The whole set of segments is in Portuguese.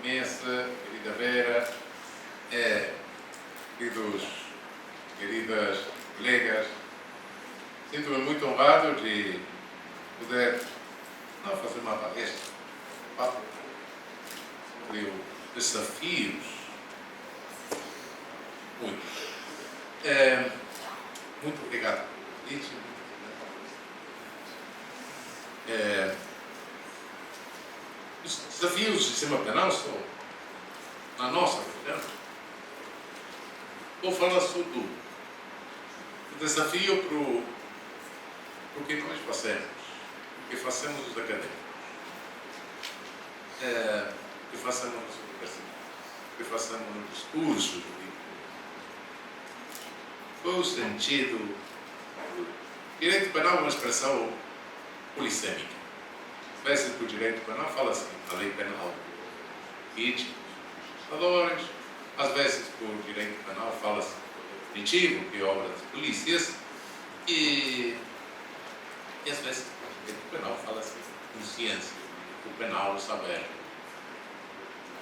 Mesa, querida Vera, queridas colegas, sinto-me muito honrado de poder não fazer uma palestra, um papo sobre os desafios. Muito obrigado. Os desafios do sistema penal são, na nossa opinião, vou falar sobre o desafio para o que nós fazemos, o que fazemos os acadêmicos, o que fazemos nas universidades, o que fazemos no discurso. Qual o sentido? Direito penal é uma expressão polissêmica. Às vezes, por direito penal, fala-se a lei penal, vítimas, acusadores. Às vezes, por direito penal, fala-se punitivo, que é obra das polícias. E às vezes, por direito penal, fala-se consciência, o penal, o saber.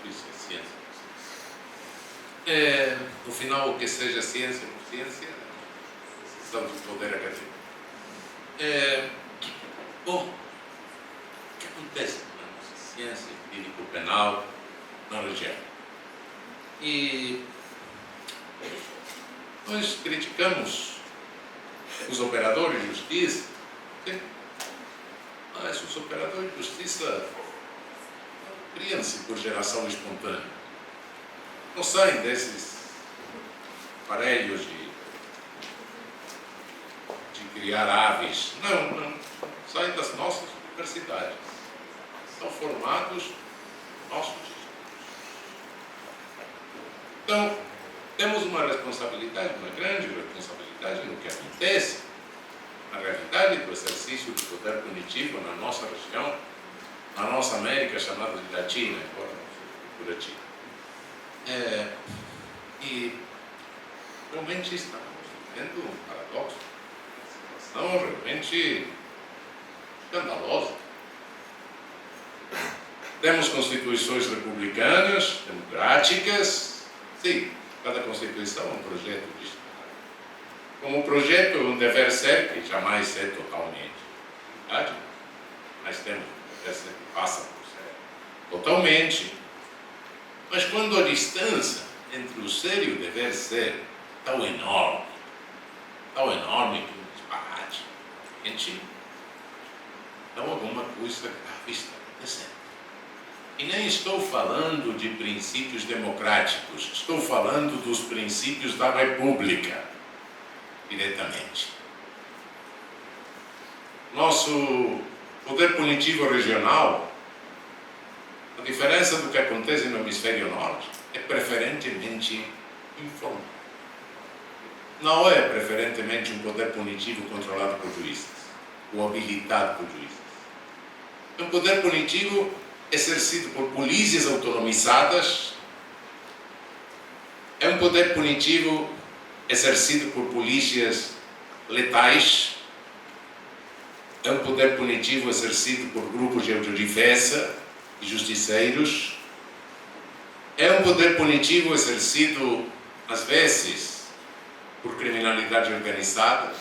Isso é ciência. No final, o que seja ciência por ciência, precisamos do poder acadêmico. Bom, o que acontece na nossa ciência jurídico-penal na região? E nós criticamos os operadores de justiça, mas os operadores de justiça criam-se por geração espontânea. Não saem desses aparelhos de criar aves. Não. Saem das nossas universidades. São formados nossos estudos. Então, temos uma responsabilidade, uma grande responsabilidade no que acontece na realidade do exercício do poder punitivo na nossa região, na nossa América, chamada de Latina, agora não sei, Latina. E realmente estamos vivendo um paradoxo, uma situação realmente escandalosa. Temos constituições republicanas, democráticas. Sim, cada constituição é um projeto de Estado. Como projeto é um dever ser que jamais é totalmente verdade, mas temos um dever ser que passa por ser totalmente. Mas quando a distância entre o ser e o dever ser tão enorme que um disparate, então alguma coisa grave está acontecendo. E nem estou falando de princípios democráticos, estou falando dos princípios da República, diretamente. Nosso poder punitivo regional, a diferença do que acontece no hemisfério norte, é preferentemente informal. Não é preferentemente um poder punitivo controlado por juízes, ou habilitado por juízes. É um poder punitivo exercido por polícias autonomizadas, é um poder punitivo exercido por polícias letais, é um poder punitivo exercido por grupos de autodefesa e justiceiros, é um poder punitivo exercido, às vezes, por criminalidade organizada,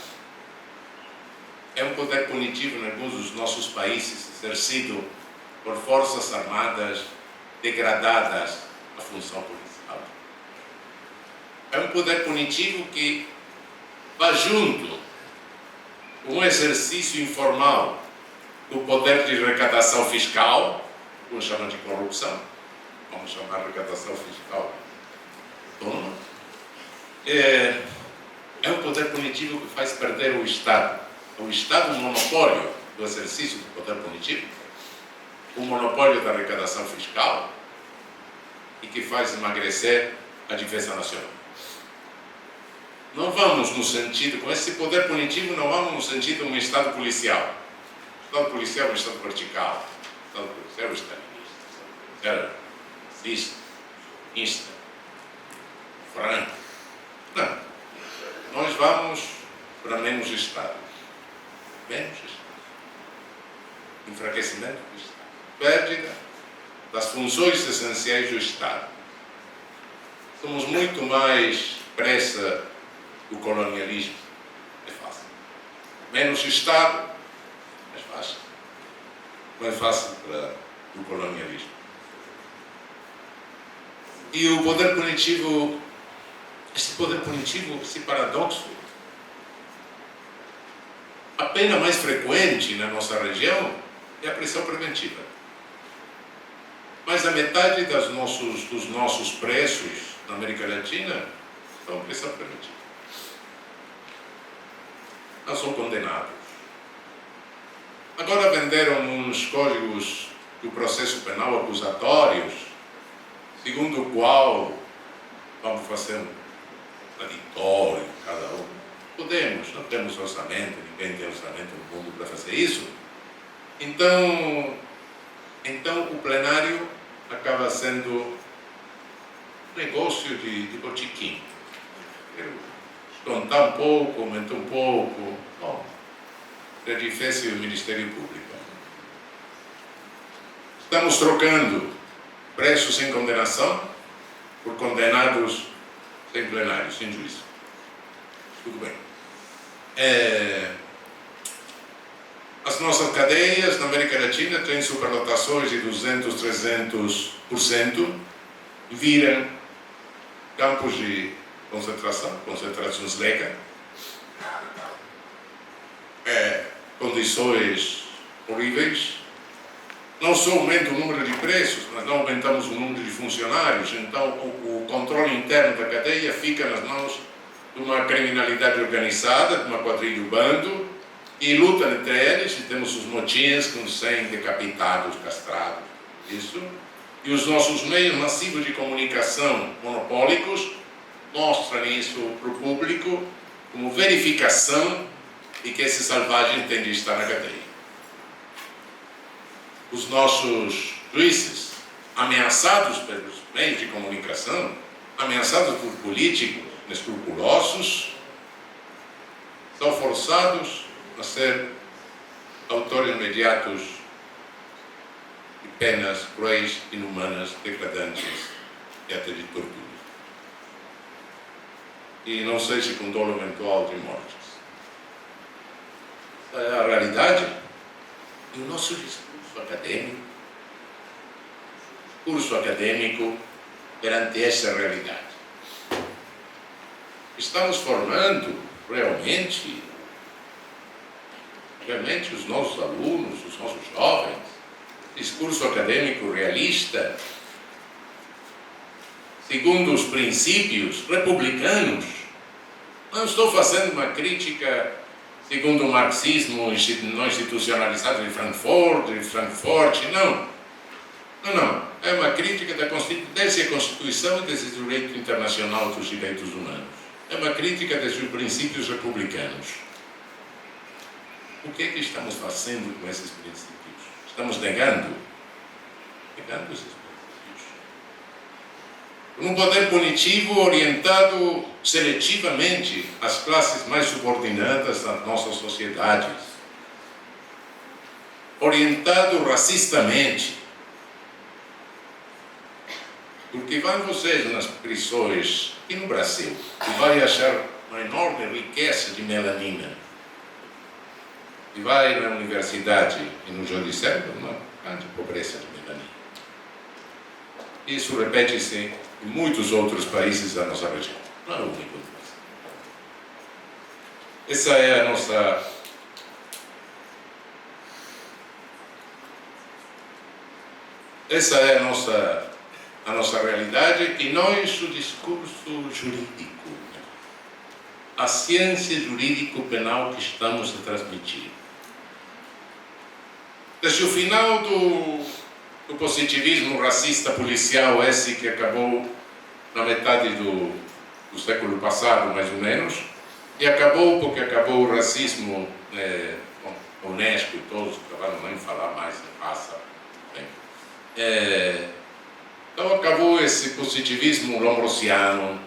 é um poder punitivo, em alguns dos nossos países, exercido por forças armadas degradadas à função policial. É um poder punitivo que vai junto com um exercício informal do poder de arrecadação fiscal, vamos chamar de corrupção, vamos chamar de arrecadação fiscal autônoma. É um poder punitivo que faz perder o Estado um monopólio do exercício do poder punitivo, o monopólio da arrecadação fiscal, e que faz emagrecer a defesa nacional. Não vamos no sentido, com esse poder punitivo, não vamos no sentido de um Estado policial. O Estado policial é um Estado vertical. O Estado policial é um Estado racista, insta, franco. Não. Nós vamos para menos Estado. Menos Estado. Enfraquecimento do Estado. Pérdida das funções essenciais do Estado. Somos muito mais pressa do colonialismo. É fácil. Menos Estado, mais fácil. Mais fácil para o colonialismo. E o poder punitivo, esse paradoxo, a pena mais frequente na nossa região é a prisão preventiva. Mais da metade dos nossos presos na América Latina são prisão preventiva. Não são condenados. Agora venderam uns códigos do processo penal acusatórios, segundo o qual vamos fazer um auditório, cada um. Podemos, não temos orçamento, ninguém tem orçamento no mundo para fazer isso. Então o plenário acaba sendo um negócio de botiquim. Descontar um pouco, aumentar um pouco. Bom, é difícil o Ministério Público. Estamos trocando presos sem condenação por condenados sem plenário, sem juízo. Tudo bem. As nossas cadeias na América Latina têm superlotações de 200%, 300%, viram campos de concentrações legais, condições horríveis. Não só aumenta o número de presos, mas não aumentamos o número de funcionários. Então o controle interno da cadeia fica nas mãos de uma criminalidade organizada, de uma quadrilha do bando, e luta entre eles, e temos os motins com 100 decapitados, castrados, isso. E os nossos meios massivos de comunicação monopólicos mostram isso para o público como verificação de que esse selvagem tem de estar na cadeia. Os nossos juízes, ameaçados pelos meios de comunicação, ameaçados por políticos inescrupulosos, são forçados a ser autores imediatos de penas cruéis, inumanas, degradantes e até de tortura. E não sei se com dolo eventual de mortes. É a realidade. E o nosso discurso acadêmico perante essa realidade. Estamos formando realmente os nossos alunos, os nossos jovens, discurso acadêmico realista, segundo os princípios republicanos. Não estou fazendo uma crítica segundo o marxismo não institucionalizado de Frankfurt, não. É uma crítica dessa Constituição e desse direito internacional dos direitos humanos. É uma crítica desses princípios republicanos. O que é que estamos fazendo com esses princípios? Estamos negando esses princípios. Um poder punitivo orientado seletivamente às classes mais subordinadas das nossas sociedades, orientado racistamente, porque vão vocês nas prisões aqui no Brasil e vai achar uma enorme riqueza de melanina, e vai na universidade e no judiciário uma grande pobreza de melanina. Isso repete-se em muitos outros países da nossa região. Não é o único. Essa é a nossa realidade, e nós o discurso jurídico, a ciência jurídico-penal que estamos a transmitir. Desde o final do positivismo racista policial, esse que acabou na metade do século passado, mais ou menos, e acabou porque acabou o racismo, a Unesco e todos acabaram nem falar mais em raça. Então acabou esse positivismo lombrosiano,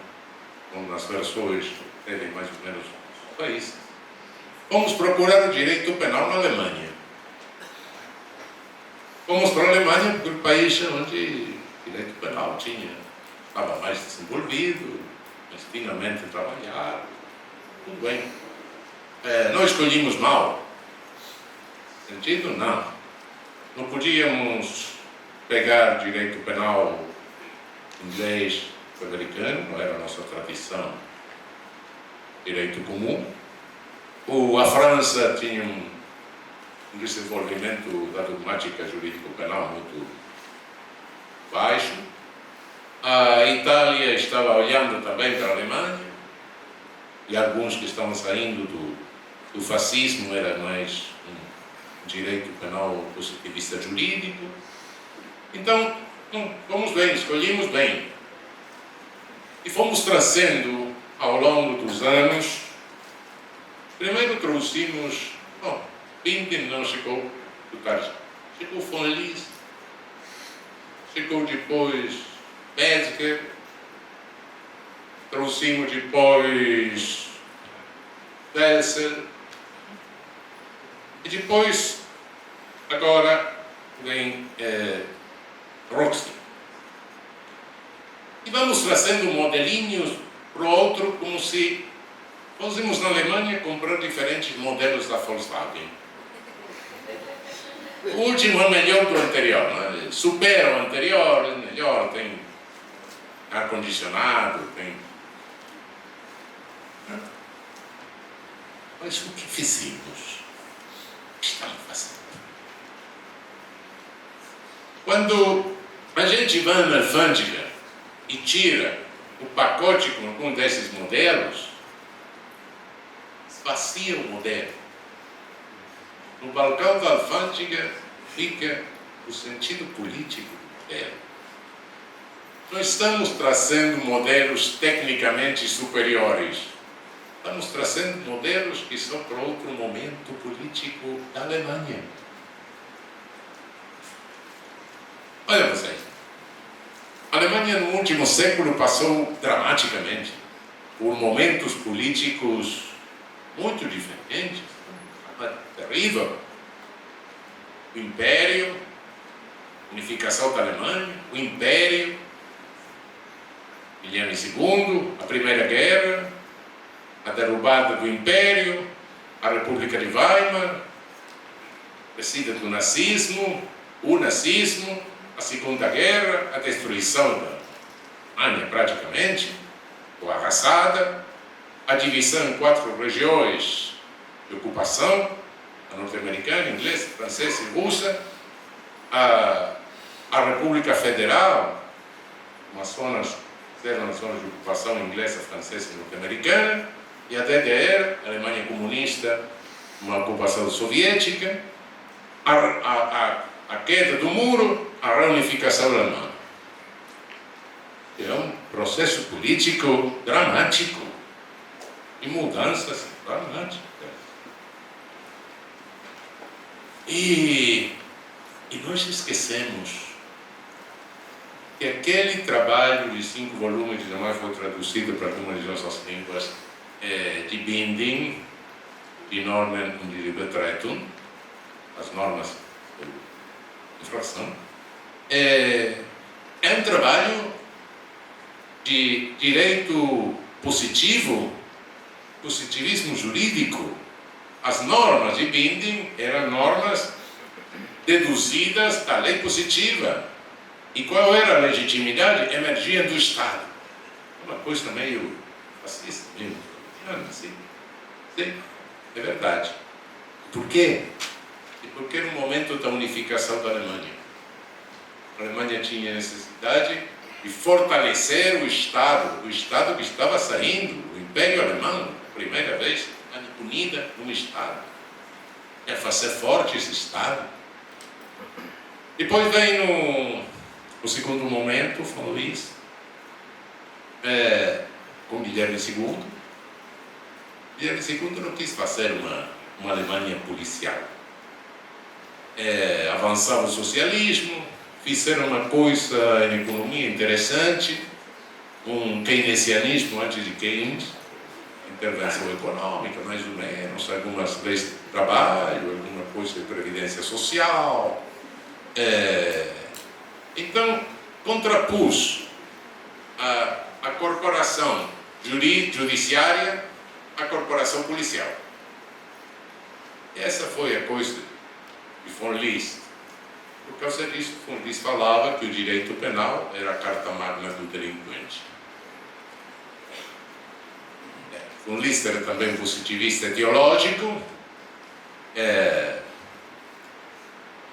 com as versões que teve mais ou menos nos países. Vamos procurar o direito penal na Alemanha. fomos para a Alemanha porque o país onde o direito penal estava mais desenvolvido, mas finalmente trabalhar, tudo bem. Não escolhemos mal. Sentido? Não. Não podíamos pegar direito penal inglês, americano, não era a nossa tradição. Direito comum. A França tinha um desenvolvimento da dogmática jurídico-penal muito baixo. A Itália estava olhando também para a Alemanha, e alguns que estavam saindo do fascismo era mais um direito penal positivista jurídico. Então, fomos bem, escolhimos bem. E fomos trazendo ao longo dos anos. Primeiro trouxemos, Binden não chegou do Tarja, chegou von Lise, chegou depois Metzger, trouxemos depois Welsel, e depois, agora, vem Roxy. E vamos trazendo modelinhos para o outro, como se fôssemos na Alemanha comprar diferentes modelos da Volkswagen. O último é melhor do anterior, né? Supera o anterior, é melhor, tem ar-condicionado, tem... Mas o que fizemos? O que estamos fazendo? Quando a gente vai na alfândega e tira o pacote com algum desses modelos, esvazia o modelo. No balcão da alfândega fica o sentido político dela. Não estamos trazendo modelos tecnicamente superiores. Estamos trazendo modelos que são para outro momento político da Alemanha. Olha vocês. A Alemanha no último século passou dramaticamente por momentos políticos muito diferentes. Terrível. O Império, unificação da Alemanha, o Império, Guilherme II, a Primeira Guerra, a derrubada do Império, a República de Weimar, a descida do nazismo, o nazismo, a Segunda Guerra, a destruição da Alemanha praticamente, ou arrasada, a divisão em 4 regiões de ocupação, a norte-americana, inglesa, francesa e russa, a República Federal, umas zonas, eram zonas de ocupação inglesa, francesa e norte-americana, e a DDR, a Alemanha comunista, uma ocupação soviética, a queda do muro, a reunificação alemã. É um processo político dramático e mudanças dramáticas. E nós esquecemos que aquele trabalho de 5 volumes, que jamais foi traduzido para alguma de nossas línguas, de Binding, de Normen und die Übertretung, as normas de infração, é um trabalho de direito positivo, positivismo jurídico. As normas de Binding eram normas deduzidas da lei positiva. E qual era a legitimidade? Emergia do Estado. Uma coisa meio fascista, meio assim. Sim, é verdade. Por quê? Porque no momento da unificação da Alemanha, a Alemanha tinha necessidade de fortalecer o Estado que estava saindo, o Império Alemão, primeira vez unida num Estado. É fazer forte esse Estado. Depois vem o segundo momento, falou isso, com Guilherme II. Guilherme II não quis fazer uma Alemanha policial. Avançava o socialismo, fizeram uma coisa em economia interessante, um keynesianismo antes de Keynes, intervenção econômica, mais ou menos, algumas leis de trabalho, alguma coisa de previdência social, Então, contrapus a corporação judiciária à corporação policial. Essa foi a coisa de von List. Por causa disso, von List falava que o direito penal era a carta magna do delinquente. Von List era também positivista teológico,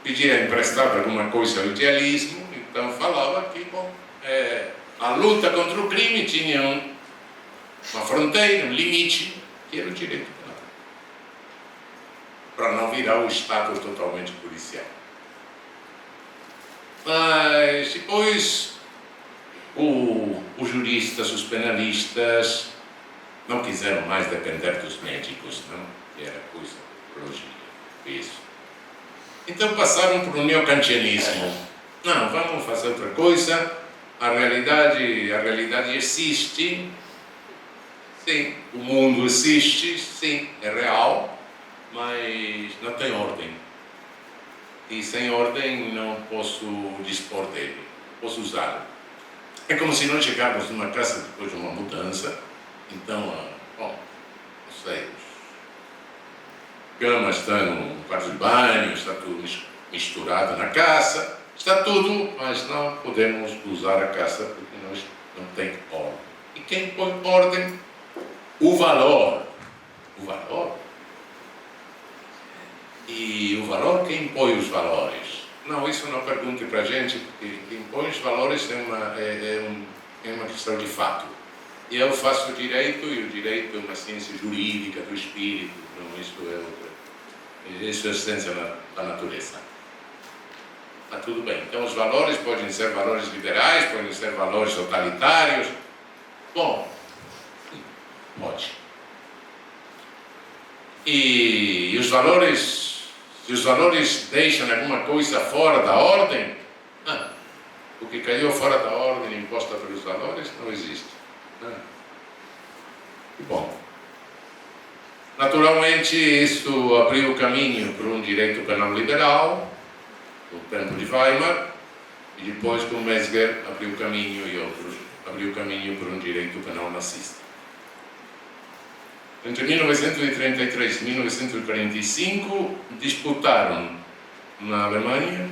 pedia emprestado alguma coisa ao idealismo, então falava que a luta contra o crime tinha uma fronteira, um limite, que era o direito penal, para não virar o Estado totalmente policial. Mas depois os juristas, os penalistas não quiseram mais depender dos médicos, não? Que era coisa de biologia, isso. Então passaram por um neocantianismo. Não, vamos fazer outra coisa. A realidade existe. Sim, o mundo existe, sim, é real, mas não tem ordem. E sem ordem não posso dispor dele, posso usá-lo. É como se nós chegarmos numa casa depois de uma mudança. Então, não sei, a cama está no quarto de banho, está tudo misturado na casa, está tudo, mas não podemos usar a casa porque nós não tem ordem. E quem põe ordem? O valor. E o valor, quem põe os valores? Não, isso não pergunte para a gente, porque quem põe os valores é uma questão de fato. E eu faço direito, e o direito é uma ciência jurídica do espírito, não, isso é outra. Isso é a essência da natureza. Está tudo bem. Então os valores podem ser valores liberais, podem ser valores totalitários. Bom, pode. E os valores, se os valores deixam alguma coisa fora da ordem, o que caiu fora da ordem imposta pelos valores não existe. Bom, naturalmente isso abriu o caminho para um direito penal liberal, no tempo de Weimar, e depois com Metzger abriu o caminho e outros abriu o caminho para um direito penal nazista. Entre 1933 e 1945 disputaram na Alemanha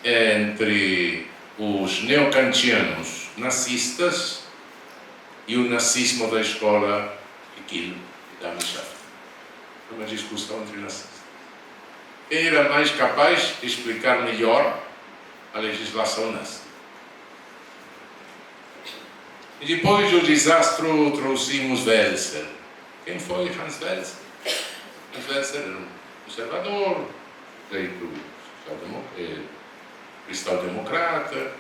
entre os neocantianos nazistas e o nazismo da escola de Kiel e da Wissenschaft. Uma discussão entre nazistas. Quem era mais capaz de explicar melhor a legislação nazi? E depois do desastre trouxemos Welser. Quem foi Hans Welser? Hans Welser era um conservador, cristão-democrata,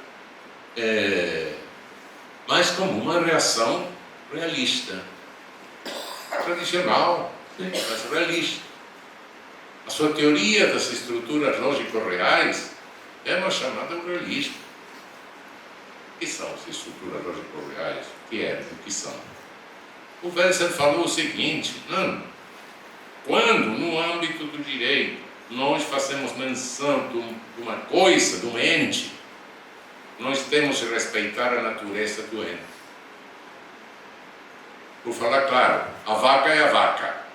mas como uma reação realista, tradicional, mas realista. A sua teoria das estruturas lógico-reais é uma chamada realismo. O que são as estruturas lógico-reais? O que é? O que são? O Welser falou o seguinte: quando no âmbito do direito nós fazemos menção de uma coisa, de um ente, nós temos que respeitar a natureza do ente. Por falar claro, a vaca é a vaca.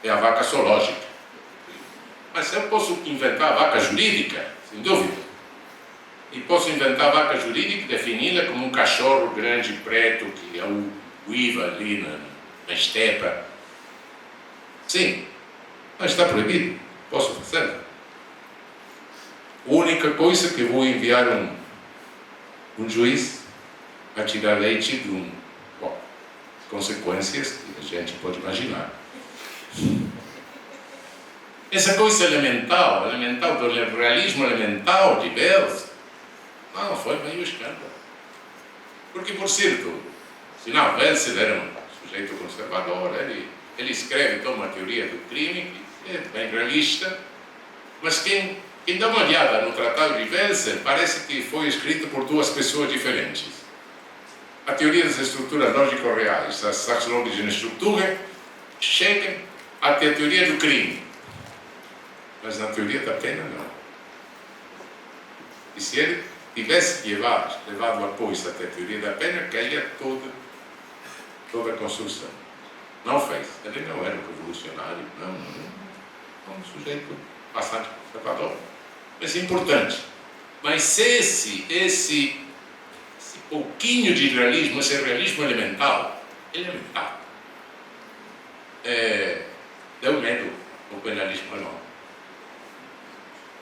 É a vaca zoológica. Mas eu posso inventar a vaca jurídica, sem dúvida. E posso inventar a vaca jurídica e defini-la como um cachorro grande, preto, que uiva ali na estepa. Sim, mas está proibido. Posso fazer. A única coisa que eu vou enviar um juiz a tirar leite de consequências que a gente pode imaginar. Essa coisa elemental do realismo elemental de Welser, não, foi meio escândalo. Porque, por certo, afinal, Welser era um sujeito conservador, ele escreve toda uma teoria do crime, que é bem realista, mas quem dá uma olhada no tratado de Welser, parece que foi escrito por duas pessoas diferentes. A teoria das estruturas lógico-reais, a Sachslogischen Strukturen, chega até a teoria do crime. Mas na teoria da pena, não. E se ele tivesse levado a coisa até a teoria da pena, caía toda a construção. Não fez. Ele não era um revolucionário, não. Um sujeito bastante conservador. Mas importante. Mas esse pouquinho de realismo, esse realismo elemental, deu medo no penalismo alemão.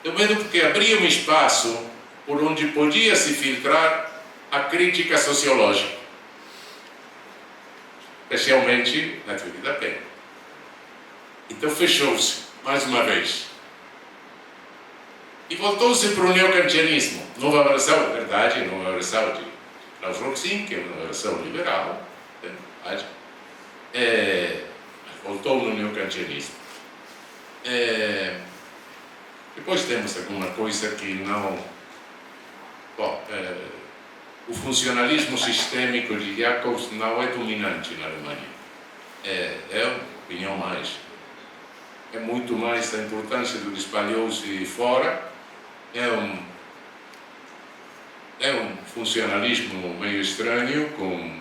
Deu medo porque abria um espaço por onde podia se filtrar a crítica sociológica, especialmente na teoria da pena. Então fechou-se, mais uma vez. E voltou-se para o neokantianismo, numa versão, na verdade, numa versão de Klaus Roxin, que é uma versão liberal, é verdade. Voltou no neokantianismo. Depois temos alguma coisa que não... Bom, o funcionalismo sistêmico de Jacobs não é dominante na Alemanha. É uma opinião mais. É muito mais a importância do que espalhou-se fora. É um funcionalismo meio estranho, com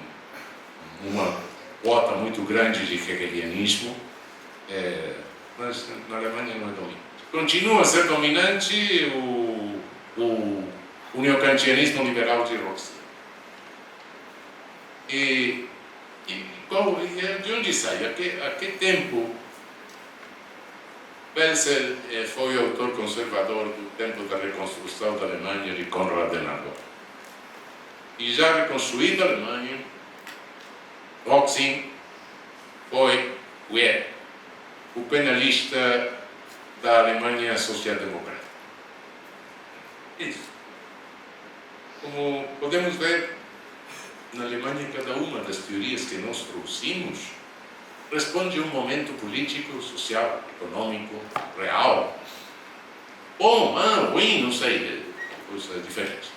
uma quota muito grande de hegelianismo, mas na Alemanha não é dominante. Continua a ser dominante o neokantianismo liberal de Roxin. E de onde sai? A que tempo Welser foi autor conservador do tempo da reconstrução da Alemanha de Konrad Adenauer. E já reconstruída a Alemanha, Roxin foi o penalista da Alemanha social-democrática. Isso. Como podemos ver, na Alemanha, cada uma das teorias que nós trouxemos responde a um momento político, social, econômico, real. Bom, ruim, não sei, coisa diferente.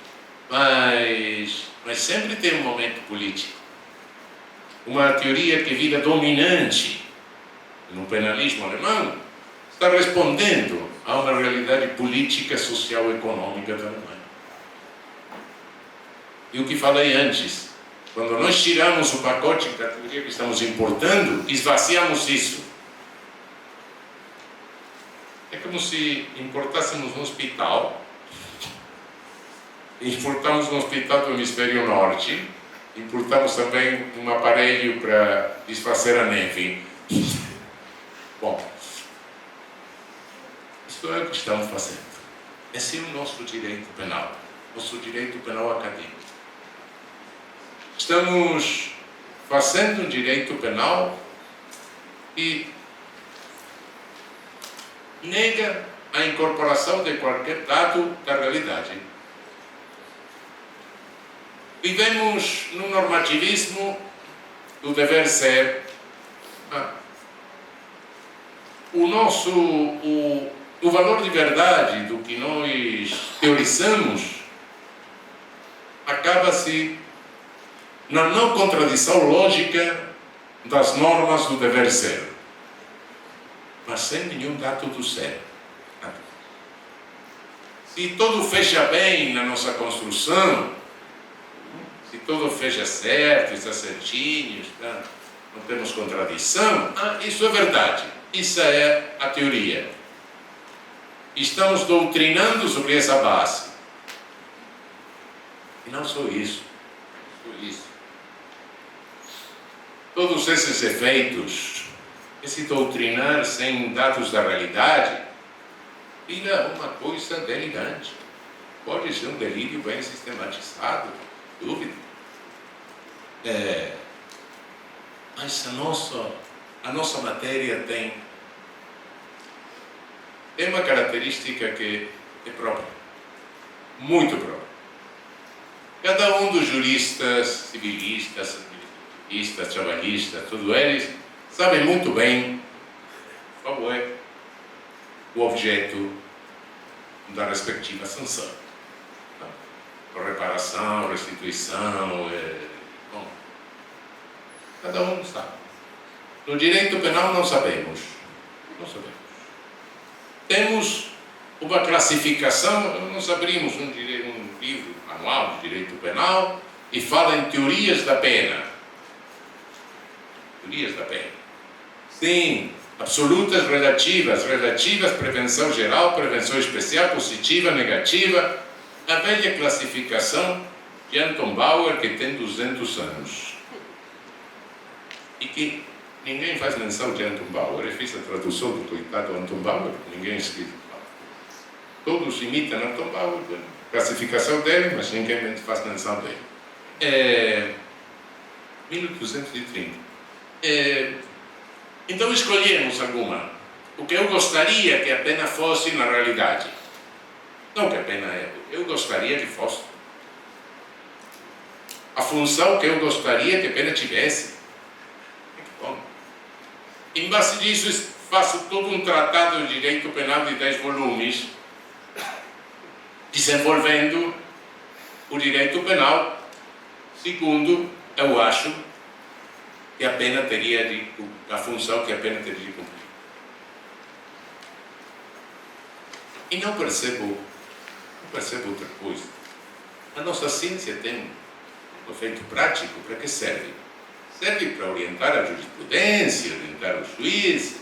Mas sempre tem um momento político. Uma teoria que vira dominante no penalismo alemão está respondendo a uma realidade política, social e econômica da Alemanha. E o que falei antes, quando nós tiramos o pacote da teoria que estamos importando, esvaziamos isso. É como se importássemos um hospital, importamos um hospital do hemisfério norte, importamos também um aparelho para desfazer a neve. Bom, isso é o que estamos fazendo. Esse é o nosso direito penal, nosso direito penal acadêmico. Estamos fazendo um direito penal e nega a incorporação de qualquer dado da realidade. Vivemos no normativismo do dever ser. O valor de verdade do que nós teorizamos acaba-se na não contradição lógica das normas do dever ser, mas sem nenhum dado do ser. Se tudo fecha bem na nossa construção, se tudo fecha certo, está certinho, não temos contradição, isso é verdade, isso é a teoria. Estamos doutrinando sobre essa base. E não só isso. Todos esses efeitos, esse doutrinar sem dados da realidade, vira uma coisa delirante. Pode ser um delírio bem sistematizado, dúvida. Mas a nossa matéria tem uma característica que é própria, muito própria. Cada um dos juristas, civilistas, trabalhistas, todos eles sabem muito bem qual é o objeto da respectiva sanção. Reparação, restituição, bom, cada um sabe. No direito penal não sabemos. Temos uma classificação. Nós abrimos um livro manual de direito penal e fala em teorias da pena. Teorias da pena. Sim, absolutas, relativas, prevenção geral, prevenção especial, positiva, negativa. A velha classificação de Anton Bauer, que tem 200 anos. E que ninguém faz menção de Anton Bauer. Eu fiz a tradução do coitado Anton Bauer, ninguém escreve. Todos imitam Anton Bauer, classificação dele, mas ninguém faz menção dele. 1230. Então escolhemos alguma. O que eu gostaria que a pena fosse na realidade. Não que a pena é. Eu gostaria que fosse. A função que eu gostaria que a pena tivesse. Bom. Em base disso, faço todo um tratado de direito penal de 10 volumes, desenvolvendo o direito penal segundo eu acho que a pena teria a função que a pena teria de cumprir. E não percebo outra coisa. A nossa ciência tem um efeito prático. Para que serve? Serve para orientar a jurisprudência, orientar os juízes.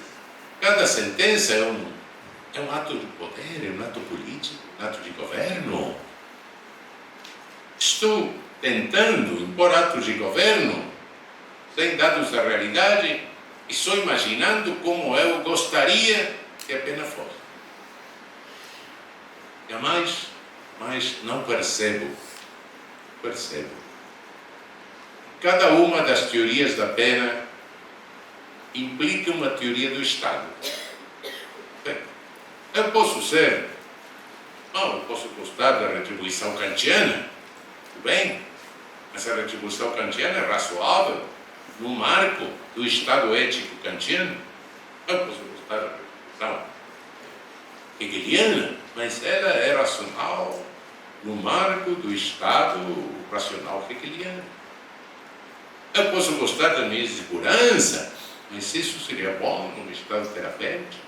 Cada sentença é um ato de poder, é um ato político, um ato de governo. Estou tentando impor atos de governo sem dados da realidade e só imaginando como eu gostaria que a pena fosse. Mas não percebo. Cada uma das teorias da pena implica uma teoria do Estado. Eu posso gostar da retribuição kantiana, tudo bem, mas a retribuição kantiana é razoável no marco do Estado ético kantiano. Eu posso gostar da retribuição hegeliana, mas ela é racional no marco do Estado racional hegeliano. Eu posso gostar da minha segurança, mas isso seria bom num Estado terapêutico.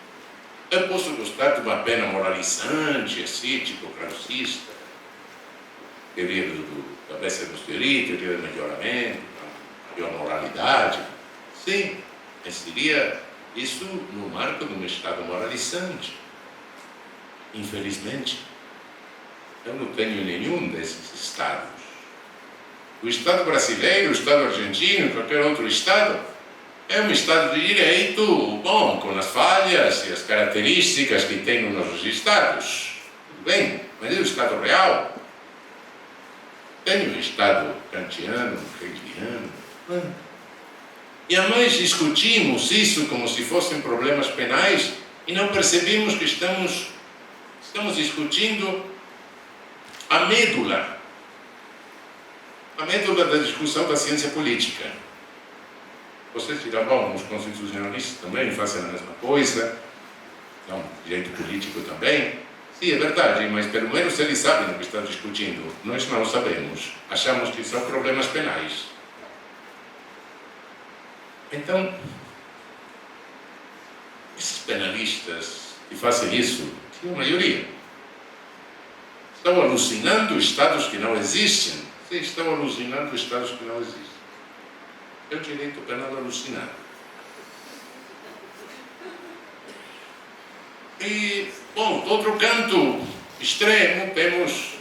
Eu posso gostar de uma pena moralizante, assim, tipo classicista, teoria da besta dos teoria do melhoramento, maior moralidade. Sim, mas seria isso no marco de um Estado moralizante. Infelizmente, eu não tenho nenhum desses Estados. O Estado brasileiro, o Estado argentino, qualquer outro Estado, é um Estado de direito, bom, com as falhas e as características que tem nos nossos Estados. Tudo bem, mas é o Estado real. Tem um Estado kantiano, hegeliano. E a mais discutimos isso como se fossem problemas penais e não percebemos que estamos discutindo a médula da discussão da ciência política. Vocês dirão, bom, os constitucionalistas também fazem a mesma coisa, não, direito político também. Sim, é verdade, mas pelo menos eles sabem o que estão discutindo. Nós não sabemos. Achamos que são problemas penais. Então, esses penalistas que fazem isso, que é a maioria, estão alucinando estados que não existem. Sim, estão alucinando estados que não existem. É o direito penal alucinado. E, bom, do outro canto extremo, temos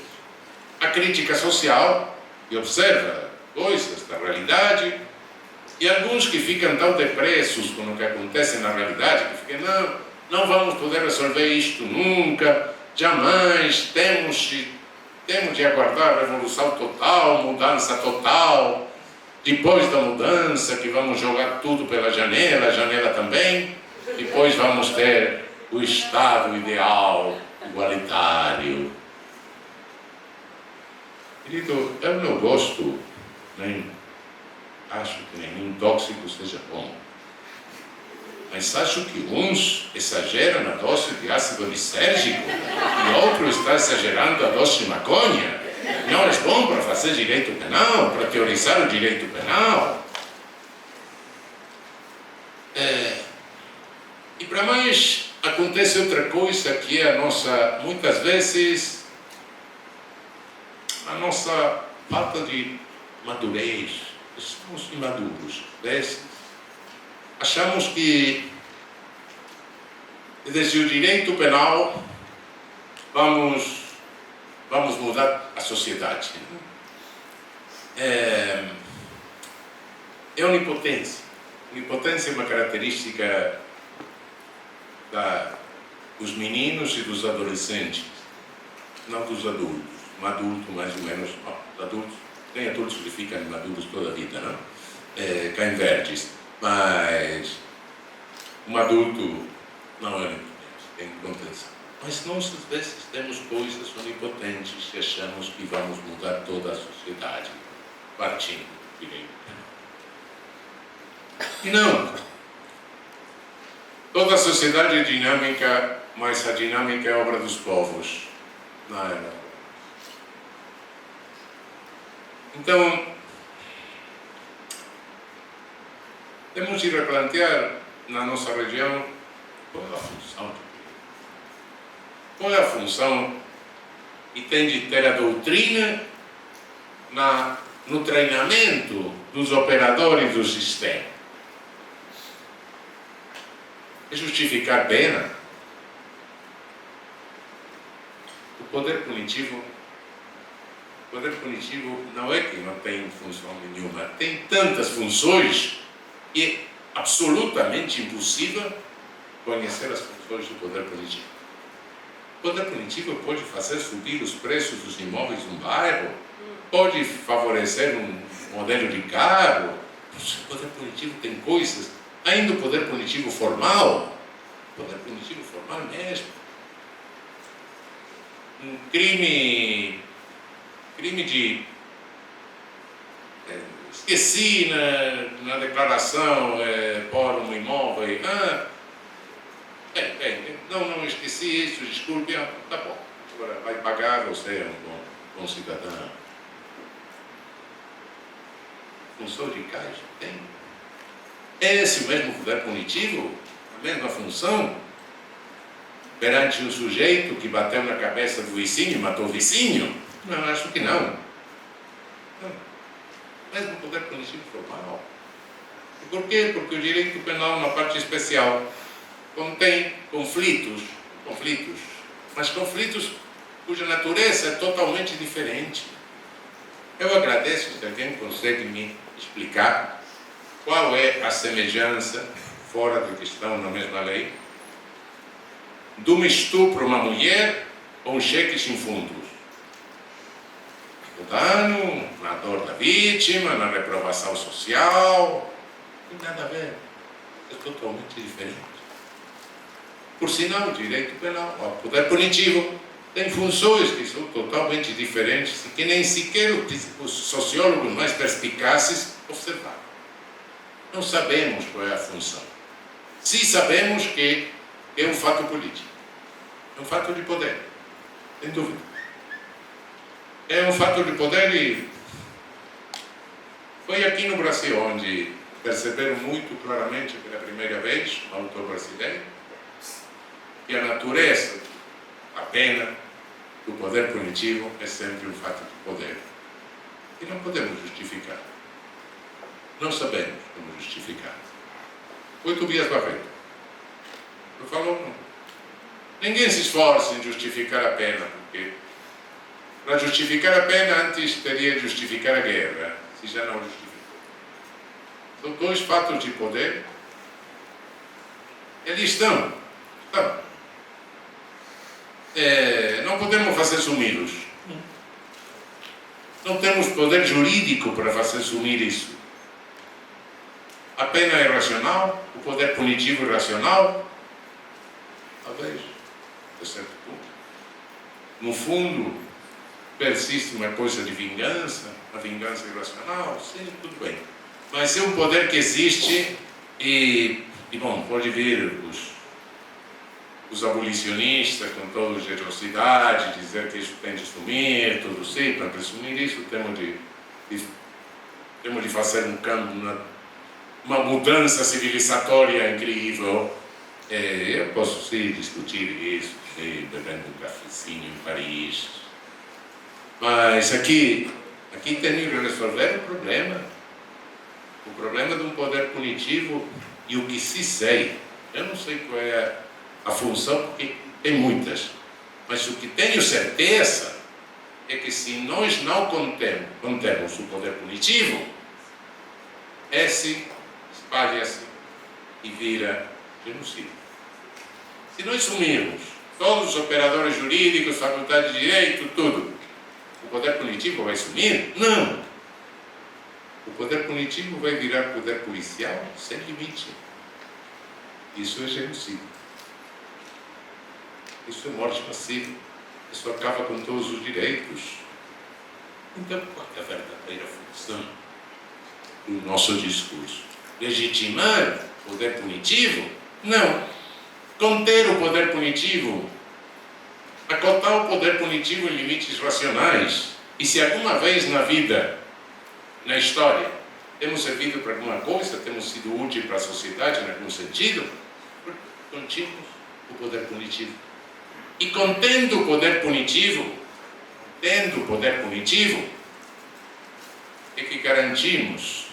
a crítica social, que observa coisas da realidade, e alguns que ficam tão depressos com o que acontece na realidade, que ficam, não vamos poder resolver isto nunca, jamais, temos de aguardar a revolução total, mudança total, depois da mudança que vamos jogar tudo pela janela, a janela também, depois vamos ter o Estado ideal, igualitário. Querido, eu não gosto, nem acho que nenhum tóxico seja bom. Mas acho que uns exageram na dose de ácido lisérgico e outros estão exagerando a dose de maconha. Não é bom para fazer direito penal, para teorizar o direito penal. E para mais acontece outra coisa que é muitas vezes, a nossa falta de madurez. Somos imaduros. Achamos que desde o direito penal vamos mudar a sociedade. É onipotência. Onipotência é uma característica dos meninos e dos adolescentes, não dos adultos. Um adulto, mais ou menos, tem adultos que ficam maduros toda a vida, não? Caem verdes, mas um adulto não é onipotente, tem contenção. Mas nós, às vezes, temos coisas onipotentes e achamos que vamos mudar toda a sociedade, partindo do direito. E não. Toda a sociedade é dinâmica, mas a dinâmica é obra dos povos. Não é? Então, temos de replantear na nossa região qual é a função. Qual é a função e tem de ter a doutrina no treinamento dos operadores do sistema. É justificar pena. O poder punitivo não é que não tem função nenhuma, tem tantas funções que é absolutamente impossível conhecer as funções do poder punitivo. O poder punitivo pode fazer subir os preços dos imóveis de um bairro, pode favorecer um modelo de carro. O poder punitivo tem coisas, ainda o poder punitivo formal mesmo. Um crime de esqueci na declaração por um imóvel, não esqueci isso, desculpe, tá bom, agora vai pagar, você é um bom cidadão. Função de caixa tem. É esse mesmo poder punitivo, a mesma função, perante um sujeito que bateu na cabeça do vizinho e matou o vizinho? Não, acho que não. Mesmo poder punitivo formal. E por quê? Porque o direito penal, na parte especial, contém conflitos, mas conflitos cuja natureza é totalmente diferente. Eu agradeço se alguém consegue me explicar qual é a semelhança, fora de questão na mesma lei, de um estupro a uma mulher ou um cheque sem fundos. No dano, na dor da vítima, na reprovação social, não tem nada a ver. É totalmente diferente. Por sinal, o direito penal, o poder punitivo, tem funções que são totalmente diferentes e que nem sequer os sociólogos mais perspicazes observaram. Não sabemos qual é a função. Sim sabemos que é um fato político, é um fato de poder, sem dúvida. É um fato de poder e foi aqui no Brasil onde perceberam muito claramente pela primeira vez, o autor brasileiro, que a natureza, a pena do poder punitivo é sempre um fato de poder. E não podemos justificar. Não sabemos como justificar. Foi Tobias Barreto. Eu falo, ninguém se esforça em justificar a pena, porque para justificar a pena antes teria de justificar a guerra, se já não justificou. São dois fatos de poder. Eles estão. Não podemos fazer sumi-los. Não temos poder jurídico para fazer sumir isso. A pena é racional, o poder punitivo é racional. Talvez, a certo ponto. No fundo, persiste uma coisa de vingança, a vingança é racional, sim, tudo bem. Mas é um poder que existe e bom, pode vir os abolicionistas com toda generosidade, dizer que isso tem de sumir, tudo sim, para presumir isso temos de fazer um câmbio, uma mudança civilizatória incrível. Eu posso sim discutir isso, bebendo um cafezinho em Paris, mas aqui tenho que resolver o problema de um poder punitivo e o que se sei. Eu não sei qual é a função, porque tem muitas, mas o que tenho certeza é que se nós não contemos o poder punitivo, esse espalha-se e vira genocídio. Se nós sumirmos todos os operadores jurídicos, faculdade de direito, tudo, o poder punitivo vai sumir? Não! O poder punitivo vai virar poder policial sem limite. Isso é genocídio. Isso é morte massiva. Isso acaba com todos os direitos. Então, qual é a verdadeira função do nosso discurso? Legitimar o poder punitivo? Não. Conter o poder punitivo, acotar o poder punitivo em limites racionais. E se alguma vez na vida, na história, temos servido para alguma coisa, temos sido úteis para a sociedade em algum sentido, contemos o poder punitivo. E contendo o poder punitivo, é que garantimos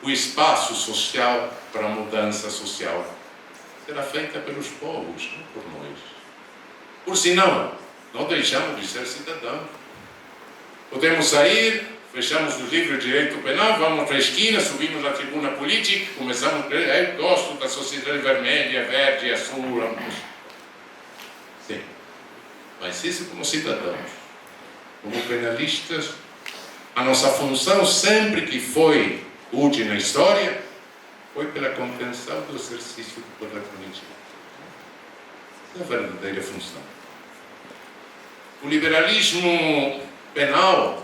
o espaço social para a mudança social. Será feita pelos povos, não por nós. Por senão, não deixamos de ser cidadãos. Podemos sair, fechamos os livros de direito penal, vamos para a esquina, subimos na tribuna política, começamos a dizer, eu gosto da sociedade vermelha, verde, azul. Sim, mas isso como cidadãos. Como penalistas, a nossa função sempre que foi útil na história, foi pela contenção do exercício do poder punitivo. Essa é a verdadeira função. O liberalismo penal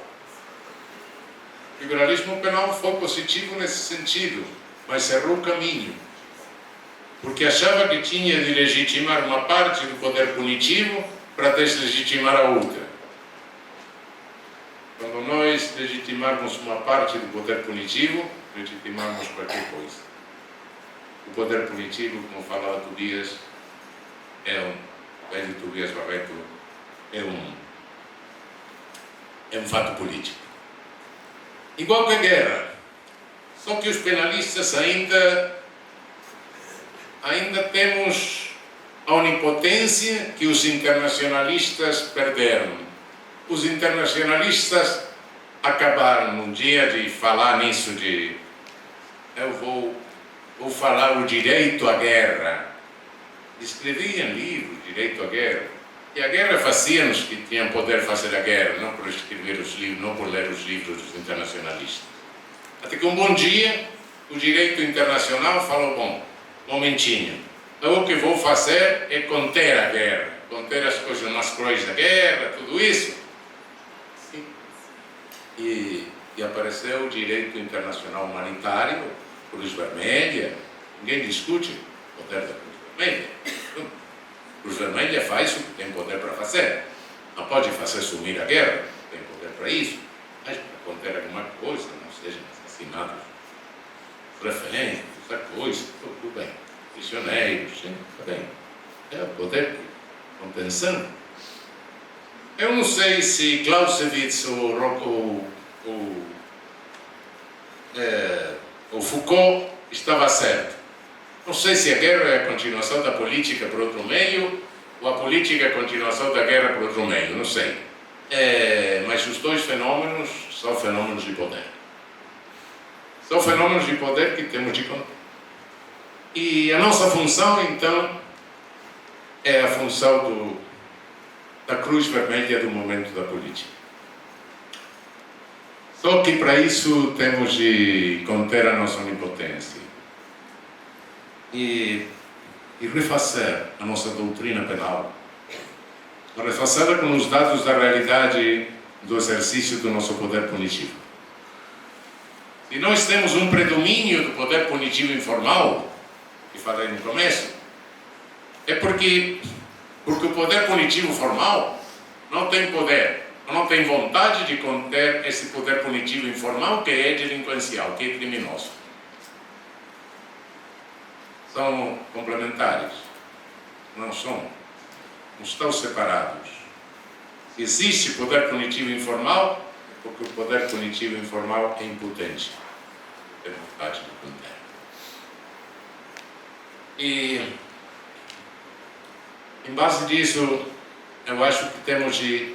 foi positivo nesse sentido, mas errou o caminho, porque achava que tinha de legitimar uma parte do poder punitivo para deslegitimar a outra. Quando nós legitimarmos uma parte do poder punitivo, legitimamos qualquer coisa. O poder punitivo, como falava Tobias, velho Tobias Barreto, é um fato político. Igual que a guerra, só que os penalistas ainda temos a onipotência que os internacionalistas perderam. Os internacionalistas acabaram num dia de falar nisso de eu vou falar o direito à guerra. Escreviam livros, direito à guerra. E a guerra fazia-nos que tinham poder fazer a guerra, não por escrever os livros, não por ler os livros dos internacionalistas. Até que um bom dia, o direito internacional falou, bom, momentinho, eu o que vou fazer é conter a guerra, conter as coisas mais cruéis da guerra, tudo isso. E apareceu o direito internacional humanitário, Cruz Vermelha, ninguém discute o poder da Cruz Vermelha. Cruz Vermelha faz o que tem poder para fazer. Não pode fazer sumir a guerra, tem poder para isso. Mas para conter alguma coisa, não sejam assassinados reféns, essa coisa, tudo bem. Prisioneiros, sim, está bem. É o poder de contenção. Eu não sei se Clausewitz ou Foucault estava certo. Não sei se a guerra é a continuação da política por outro meio ou a política é a continuação da guerra por outro meio, não sei. Mas os dois fenômenos são fenômenos de poder. São fenômenos de poder que temos de conter. E a nossa função, então, é a função da Cruz Vermelha do momento da política. Só que para isso temos de conter a nossa onipotência e refazer a nossa doutrina penal, refazê-la com os dados da realidade do exercício do nosso poder punitivo. Se nós temos um predomínio do poder punitivo informal, que falei no começo, é porque o poder punitivo formal não tem poder, não tem vontade de conter esse poder punitivo informal que é delinquencial, que é criminoso. são complementares. Não são. Não estão separados. Se existe poder punitivo informal, é porque o poder punitivo informal é impotente. É vontade de conter. E, em base disso, eu acho que temos de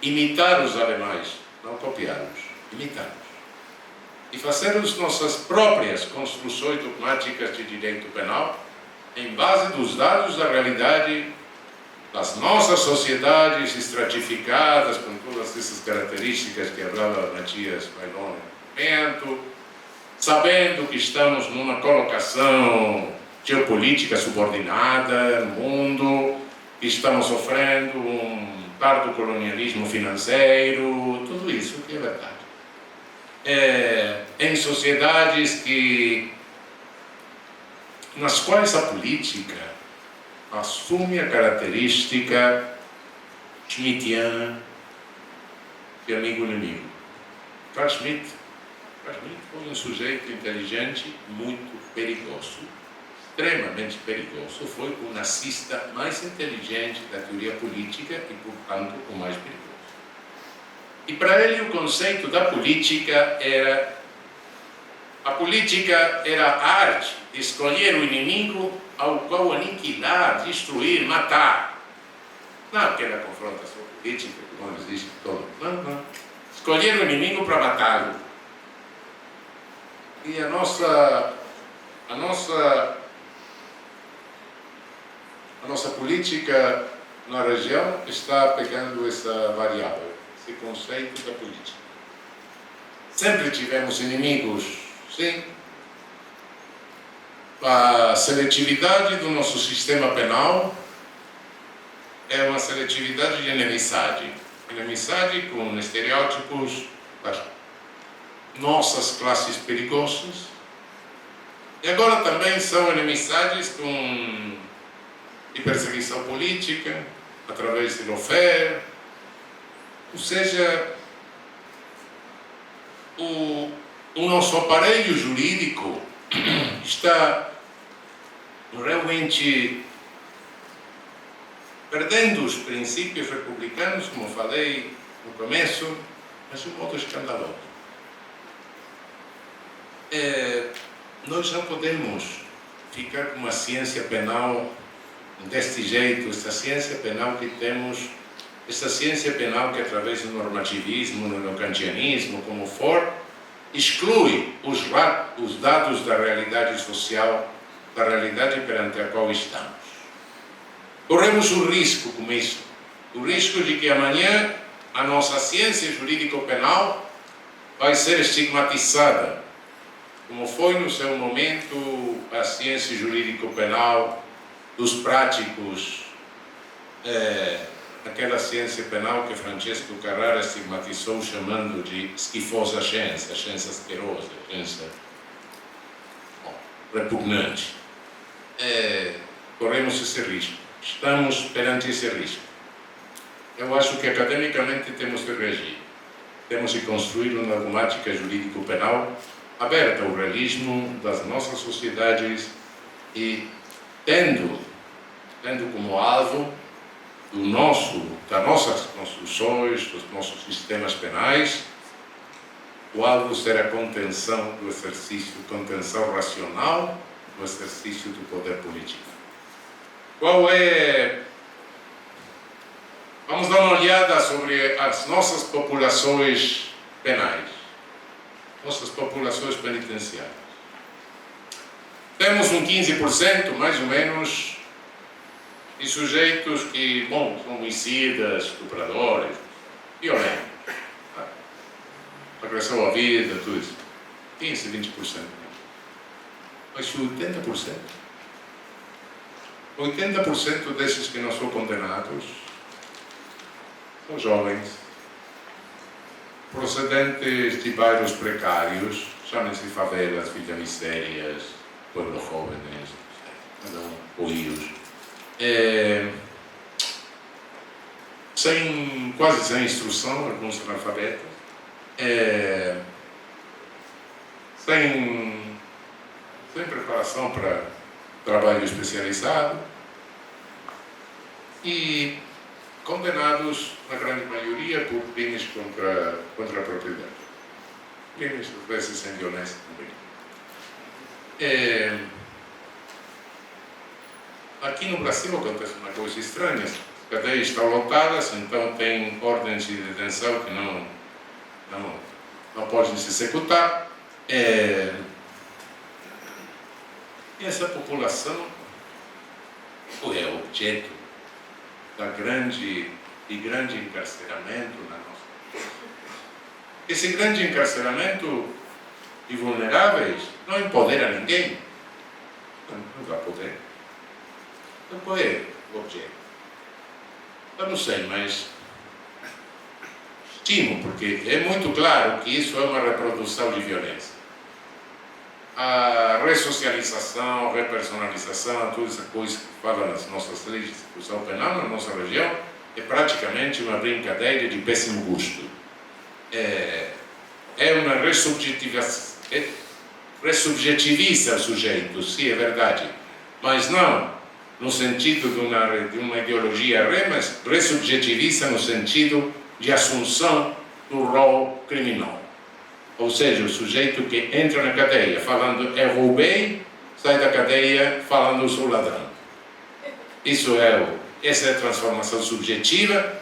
imitar os alemães, não copiá-los, imitá-los. E fazer as nossas próprias construções dogmáticas de direito penal em base dos dados da realidade das nossas sociedades estratificadas, com todas essas características que falava Matias Bailon no momento, sabendo que estamos numa colocação geopolítica subordinada no mundo, que estamos sofrendo um tardo colonialismo financeiro, tudo isso que é verdade. Em sociedades nas quais a política assume a característica schmittiana de amigo-inimigo. Carl Schmitt foi um sujeito inteligente, muito perigoso, extremamente perigoso. Foi o nazista mais inteligente da teoria política e, portanto, o mais perigoso. E para ele o conceito da política era a arte de escolher o inimigo ao qual aniquilar, destruir, matar. Não aquela confrontação política que não existe todo. Não. Escolher o inimigo para matá-lo. E a nossa política na região está pegando essa variável, esse conceito da política. Sempre tivemos inimigos, sim. A seletividade do nosso sistema penal é uma seletividade de inimizade. Inimizade com estereótipos das nossas classes perigosas. E agora também são inimizades de perseguição política, através de lawfare. Ou seja, o nosso aparelho jurídico está realmente perdendo os princípios republicanos, como falei no começo, mas de um modo escandaloso. Nós não podemos ficar com uma ciência penal deste jeito, essa ciência penal que temos, essa ciência penal que através do normativismo, no kantianismo, como for, exclui os dados da realidade social, da realidade perante a qual estamos. Corremos o risco com isso, o risco de que amanhã a nossa ciência jurídico-penal vai ser estigmatizada, como foi no seu momento a ciência jurídico-penal dos práticos, aquela ciência penal que Francesco Carrara estigmatizou chamando de esquifosa ciência, ciência asquerosa, ciência repugnante. Corremos esse risco, estamos perante esse risco. Eu acho que academicamente temos de reagir, temos de construir uma dogmática jurídico-penal aberta ao realismo das nossas sociedades e tendo como alvo das nossas construções, dos nossos sistemas penais, o alvo ser a contenção do exercício, contenção racional do exercício do poder político. Vamos dar uma olhada sobre as nossas populações penais, nossas populações penitenciárias. Temos um 15%, mais ou menos, de sujeitos que, são homicidas, estupradores, violentos, agressão à vida, tudo isso. 15, 20%. Mas 80% desses que não são condenados são jovens, procedentes de bairros precários, chamem-se favelas, villamistérias, pueblos jóvenes, boios, quase sem instrução, alguns analfabetos, sem preparação para trabalho especializado e condenados, na grande maioria, por crimes contra a propriedade. Crimes, às vezes, sem violência também. Aqui no Brasil acontece uma coisa estranha. As cadeias estão lotadas, então tem ordens de detenção que não podem se executar. E essa população é objeto de grande encarceramento na nossa. Esse grande encarceramento de vulneráveis não empodera ninguém. Não dá poder. Então qual é o objeto? Eu não sei, mas estimo, porque é muito claro que isso é uma reprodução de violência. A ressocialização, repersonalização, toda essa coisa que fala nas nossas leis de execução penal na nossa região, é praticamente uma brincadeira de péssimo gosto. É uma ressubjetiviza o sujeito, sim, é verdade, mas não no sentido de uma ideologia mas ressubjetiviza no sentido de assunção do rol criminal. Ou seja, o sujeito que entra na cadeia falando eu roubei, sai da cadeia falando eu sou ladrão. Essa é a transformação subjetiva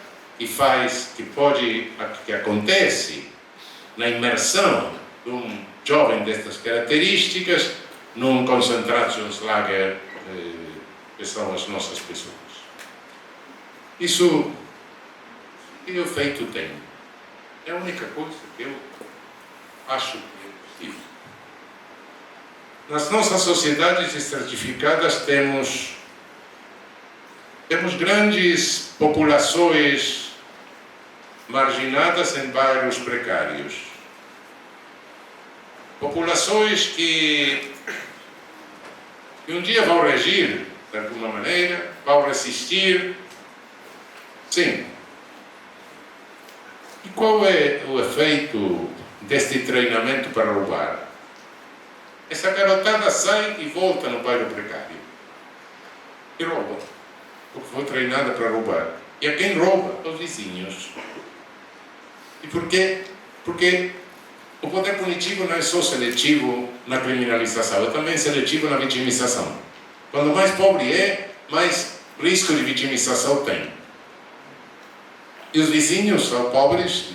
que acontece na imersão de um jovem destas características num Konzentrationslager que são as nossas pessoas. Isso que efeito tem? É a única coisa que eu acho que é possível. Nas nossas sociedades estratificadas temos grandes populações marginadas em bairros precários. Populações que um dia vão regir, de alguma maneira, vão resistir. Sim. E qual é o efeito deste treinamento para roubar? Essa garotada sai e volta no bairro precário. E rouba. Porque foi treinada para roubar. E a quem rouba? Os vizinhos. E por quê? Porque o poder punitivo não é só seletivo na criminalização, é também seletivo na vitimização. Quanto mais pobre é, mais risco de vitimização tem. E os vizinhos são pobres,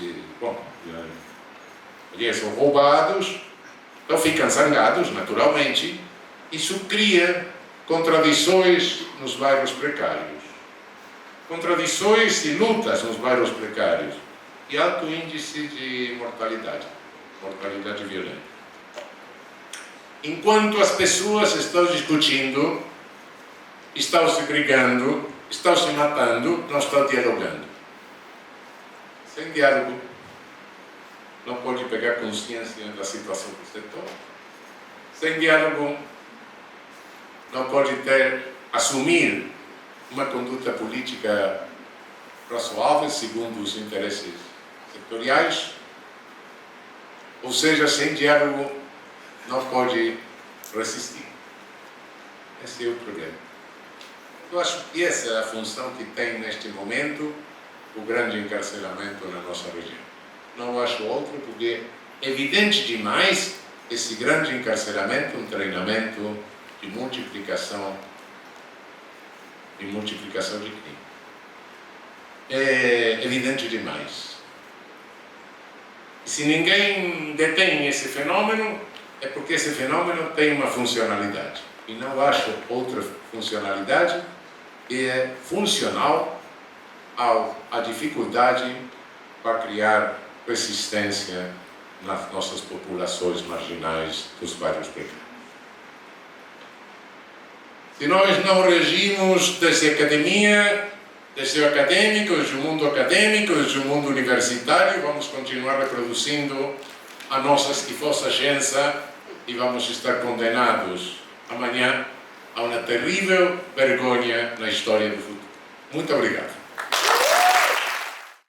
eles são roubados, então ficam zangados, naturalmente. Isso cria contradições nos bairros precários. Contradições e lutas nos bairros precários. E alto índice de mortalidade violenta. Enquanto as pessoas estão discutindo, estão se brigando, estão se matando, não estão dialogando. Sem diálogo, não pode pegar consciência da situação do setor. Sem diálogo, não pode assumir uma conduta política razoável segundo os interesses setoriais. Ou seja, sem diálogo, não pode resistir. Esse é o problema. Eu acho que essa é a função que tem neste momento o grande encarceramento na nossa região. Não acho outra, porque é evidente demais esse grande encarceramento, um treinamento de multiplicação de crime. É evidente demais. E se ninguém detém esse fenômeno, é porque esse fenômeno tem uma funcionalidade. E não acho outra funcionalidade que é funcional à dificuldade para criar resistência nas nossas populações marginais dos bairros precários. Se nós não regimos desde a academia, desde o acadêmico, desde o mundo acadêmico, desde o mundo universitário, vamos continuar reproduzindo a nossa esquifosa agência e vamos estar condenados amanhã a uma terrível vergonha na história do futuro. Muito obrigado.